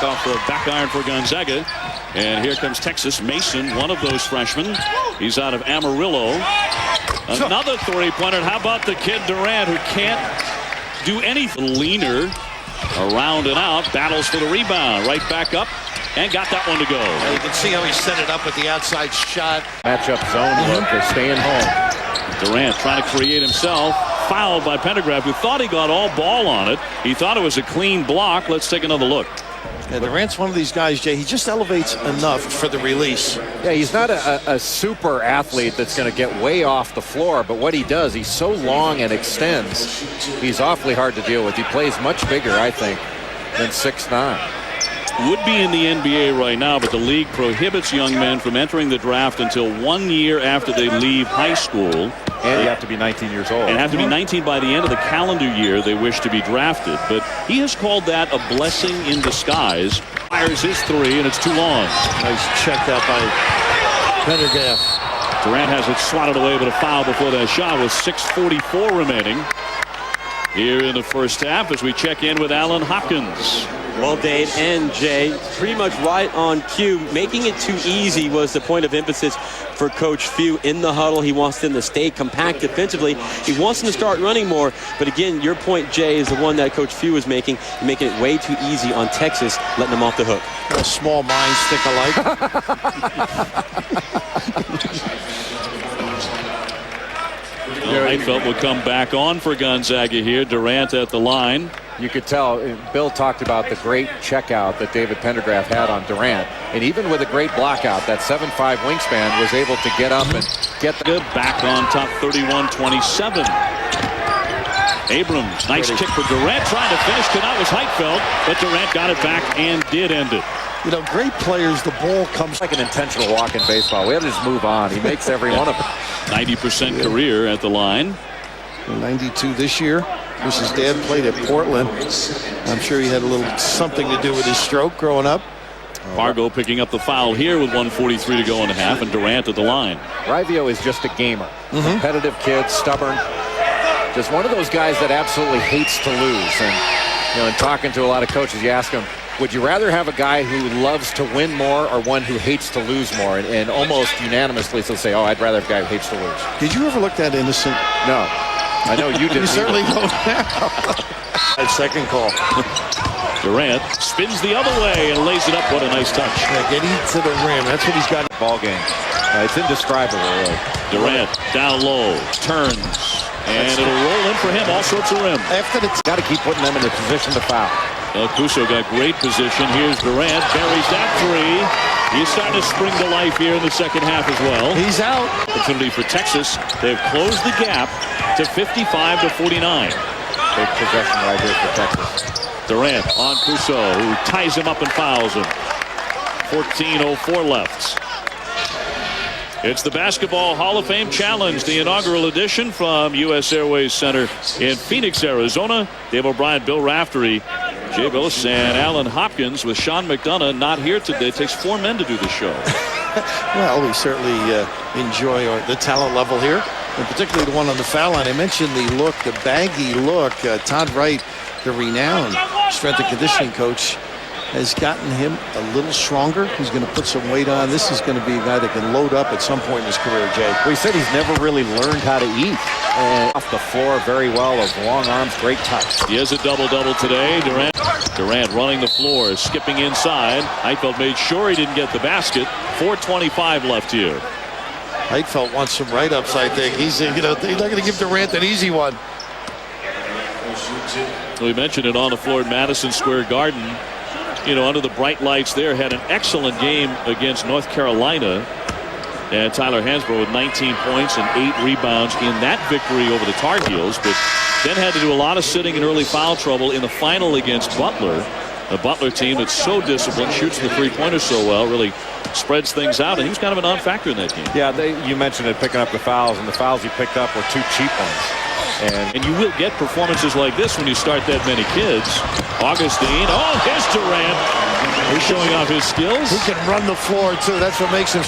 back off the back iron for Gonzaga. And here comes Texas. Mason, one of those freshmen. He's out of Amarillo. Another three-pointer. How about the kid Durant, who can't do anything? Leaner, around and out, battles for the rebound. Right back up, and got that one to go. You can see how he set it up with the outside shot. Matchup zone look. They're staying home. Durant trying to create himself. Fouled by Pendergraft, who thought he got all ball on it. He thought it was a clean block. Let's take another look. Yeah, Durant's one of these guys, Jay. He just elevates enough for the release. Yeah, he's not a super athlete that's going to get way off the floor, but what he does, he's so long and extends. He's awfully hard to deal with. He plays much bigger, I think, than 6'9". Would be in the NBA right now, but the league prohibits young men from entering the draft until 1 year after they leave high school. And you have to be 19 years old. And have to be 19 by the end of the calendar year they wish to be drafted. But he has called that a blessing in disguise. Fires his three, and it's too long. Nice check out by Pendergraft. Durant has it swatted away, but a foul before that shot with 6:44 remaining here in the first half as we check in with Alan Hopkins. Well, Dave and Jay, pretty much right on cue. Making it too easy was the point of emphasis for Coach Few in the huddle. He wants them to stay compact defensively. He wants them to start running more. But again, your point, Jay, is the one that Coach Few is making it way too easy on Texas, letting them off the hook. A small minds think alike. Heifeld will come back on for Gonzaga here. Durant at the line. You could tell Bill talked about the great checkout that David Pendergraft had on Durant. And even with a great blockout, that 7'5" wingspan was able to get up and get the good back on top 31-27. Abrams, nice kick for Durant, trying to finish. Tonight was Heifeld, but Durant got it back and did end it. You know, great players, the ball comes like an intentional walk in baseball. We have to just move on. He makes every one of them. 90% career at the line. 92 this year. His dad played at Portland. I'm sure he had a little something to do with his stroke growing up. Fargo picking up the foul here with 1:43 to go in the half, and Durant at the line. Rivio is just a gamer. Competitive kid, stubborn. Just one of those guys that absolutely hates to lose. And, you know, in talking to a lot of coaches, you ask them, would you rather have a guy who loves to win more or one who hates to lose more? And almost unanimously they'll say, oh, I'd rather have a guy who hates to lose. Did you ever look that innocent? No. I know you didn't. You certainly don't now. Second call. Durant spins the other way and lays it up. What a nice touch. Yeah, getting to the rim. That's what he's got. Ball game. It's indescribable, really. Durant down low, turns, and it'll roll in for him. All sorts of rim. After the got to keep putting them in a position to foul. Cuso got great position. Here's Durant. Buries that three. He's starting to spring to life here in the second half as well. He's out. Opportunity for Texas. They've closed the gap to 55-49. Big possession right here for Texas. Durant on Cuso, who ties him up and fouls him. 14:04 left. It's the Basketball Hall of Fame Challenge, the inaugural edition from U.S. Airways Center in Phoenix, Arizona. Dave O'Brien, Bill Raftery, Jay Billis, and Alan Hopkins with Sean McDonough not here today. It takes 4 men to do the show. Well, we certainly enjoy the talent level here, and particularly the one on the foul line. I mentioned the look, the baggy look. Todd Wright, the renowned strength and conditioning coach, has gotten him a little stronger. He's going to put some weight on. This is going to be a guy that can load up at some point in his career, Jay. Well, he said he's never really learned how to eat. And off the floor very well, those long arms, great touch. He has a double-double today. Durant running the floor, skipping inside. Heifeld made sure he didn't get the basket. 4:25 left here. Heifeld wants some write-ups, I think. He's not going to give Durant an easy one. We mentioned it on the floor at Madison Square Garden. You know, under the bright lights there, had an excellent game against North Carolina. And Tyler Hansbrough with 19 points and 8 rebounds in that victory over the Tar Heels. But then had to do a lot of sitting and early foul trouble in the final against Butler. A Butler team that's so disciplined, shoots the three-pointers so well, really spreads things out. And he was kind of a non-factor in that game. Yeah, you mentioned it, picking up the fouls, and the fouls he picked up were 2 cheap ones. And you will get performances like this when you start that many kids. Augustine, here's Durant. He's showing off his skills. He can run the floor, too. That's what makes him